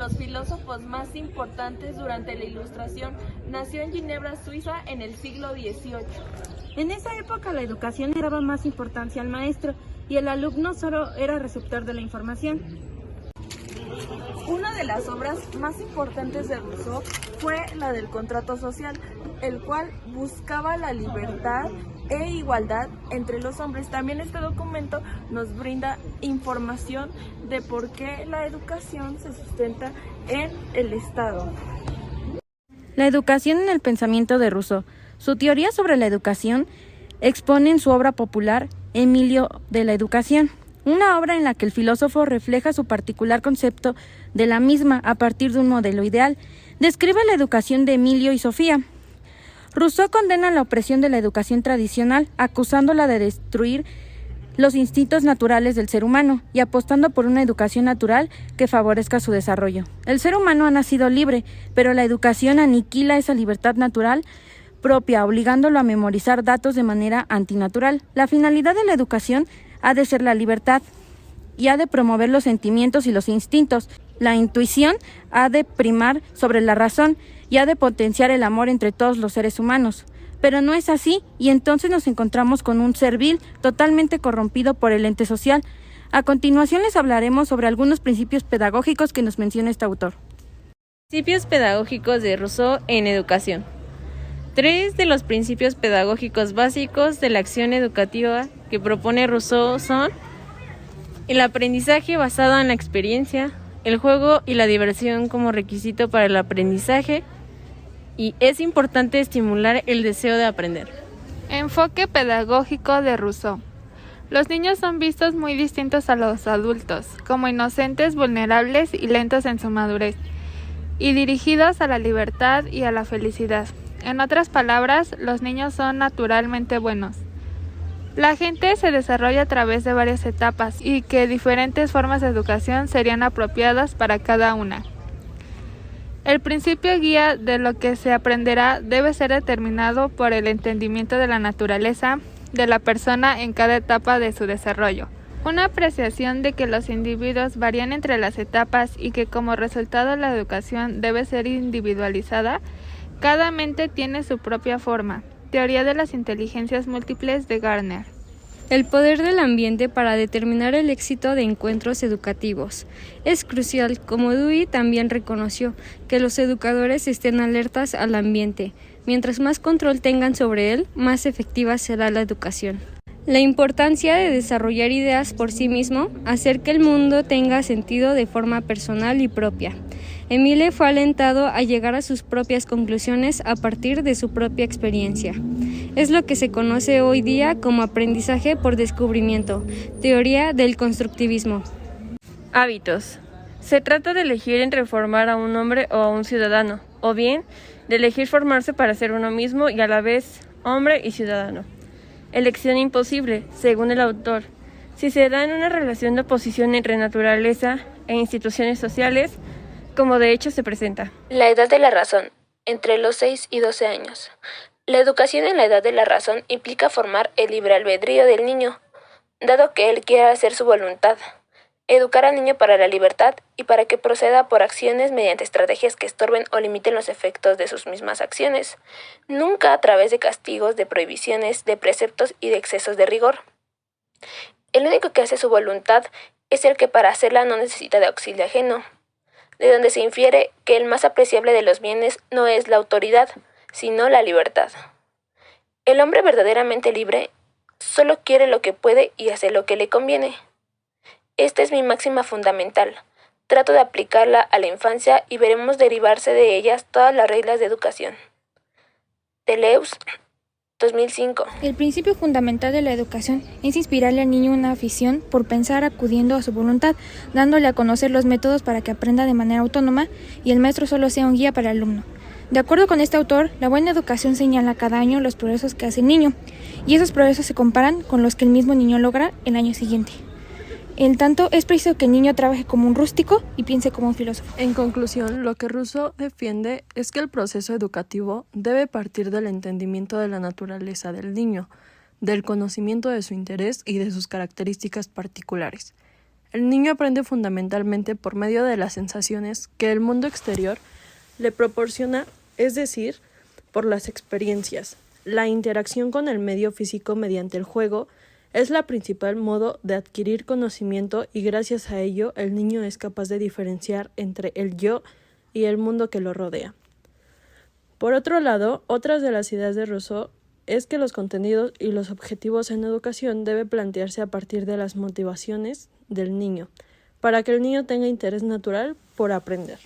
los filósofos más importantes durante la Ilustración. Nació en Ginebra, Suiza, en el siglo XVIII. En esa época la educación le daba más importancia al maestro y el alumno solo era receptor de la información. Una de las obras más importantes de Rousseau fue la del Contrato Social, el cual buscaba la libertad e igualdad entre los hombres. También este documento nos brinda información de por qué la educación se sustenta en el Estado. La educación en el pensamiento de Rousseau. Su teoría sobre la educación expone en su obra popular Emilio de la Educación, una obra en la que el filósofo refleja su particular concepto de la misma a partir de un modelo ideal. Describe la educación de Emilio y Sofía. Rousseau condena la opresión de la educación tradicional, acusándola de destruir los instintos naturales del ser humano y apostando por una educación natural que favorezca su desarrollo. El ser humano ha nacido libre, pero la educación aniquila esa libertad natural propia, obligándolo a memorizar datos de manera antinatural. La finalidad de la educación ha de ser la libertad y ha de promover los sentimientos y los instintos. La intuición ha de primar sobre la razón y ha de potenciar el amor entre todos los seres humanos. Pero no es así, y entonces nos encontramos con un ser vil totalmente corrompido por el ente social. A continuación les hablaremos sobre algunos principios pedagógicos que nos menciona este autor. Principios pedagógicos de Rousseau en educación. 3 de los principios pedagógicos básicos de la acción educativa que propone Rousseau son el aprendizaje basado en la experiencia, el juego y la diversión como requisito para el aprendizaje, y es importante estimular el deseo de aprender. Enfoque pedagógico de Rousseau. Los niños son vistos muy distintos a los adultos, como inocentes, vulnerables y lentos en su madurez, y dirigidos a la libertad y a la felicidad. En otras palabras, los niños son naturalmente buenos. La gente se desarrolla a través de varias etapas y que diferentes formas de educación serían apropiadas para cada una. El principio guía de lo que se aprenderá debe ser determinado por el entendimiento de la naturaleza de la persona en cada etapa de su desarrollo. Una apreciación de que los individuos varían entre las etapas y que como resultado la educación debe ser individualizada. Cada mente tiene su propia forma. Teoría de las inteligencias múltiples de Gardner. El poder del ambiente para determinar el éxito de encuentros educativos. Es crucial, como Dewey también reconoció, que los educadores estén alertas al ambiente. Mientras más control tengan sobre él, más efectiva será la educación. La importancia de desarrollar ideas por sí mismo, hacer que el mundo tenga sentido de forma personal y propia. Emile fue alentado a llegar a sus propias conclusiones a partir de su propia experiencia. Es lo que se conoce hoy día como aprendizaje por descubrimiento, teoría del constructivismo. Hábitos. Se trata de elegir entre formar a un hombre o a un ciudadano, o bien de elegir formarse para ser uno mismo y a la vez hombre y ciudadano. Elección imposible, según el autor, si se da en una relación de oposición entre naturaleza e instituciones sociales, como de hecho se presenta. La edad de la razón, entre los 6 y 12 años. La educación en la edad de la razón implica formar el libre albedrío del niño, dado que él quiera hacer su voluntad. Educar al niño para la libertad y para que proceda por acciones mediante estrategias que estorben o limiten los efectos de sus mismas acciones, nunca a través de castigos, de prohibiciones, de preceptos y de excesos de rigor. El único que hace su voluntad es el que para hacerla no necesita de auxilio ajeno, de donde se infiere que el más apreciable de los bienes no es la autoridad, sino la libertad. El hombre verdaderamente libre solo quiere lo que puede y hace lo que le conviene. Esta es mi máxima fundamental. Trato de aplicarla a la infancia y veremos derivarse de ellas todas las reglas de educación. Deleuze, 2005. El principio fundamental de la educación es inspirarle al niño una afición por pensar acudiendo a su voluntad, dándole a conocer los métodos para que aprenda de manera autónoma y el maestro solo sea un guía para el alumno. De acuerdo con este autor, la buena educación señala cada año los progresos que hace el niño, y esos progresos se comparan con los que el mismo niño logra el año siguiente. En tanto, es preciso que el niño trabaje como un rústico y piense como un filósofo. En conclusión, lo que Rousseau defiende es que el proceso educativo debe partir del entendimiento de la naturaleza del niño, del conocimiento de su interés y de sus características particulares. El niño aprende fundamentalmente por medio de las sensaciones que el mundo exterior le proporciona, es decir, por las experiencias. La interacción con el medio físico mediante el juego es la principal modo de adquirir conocimiento y gracias a ello el niño es capaz de diferenciar entre el yo y el mundo que lo rodea. Por otro lado, otras de las ideas de Rousseau es que los contenidos y los objetivos en educación debe plantearse a partir de las motivaciones del niño, para que el niño tenga interés natural por aprender.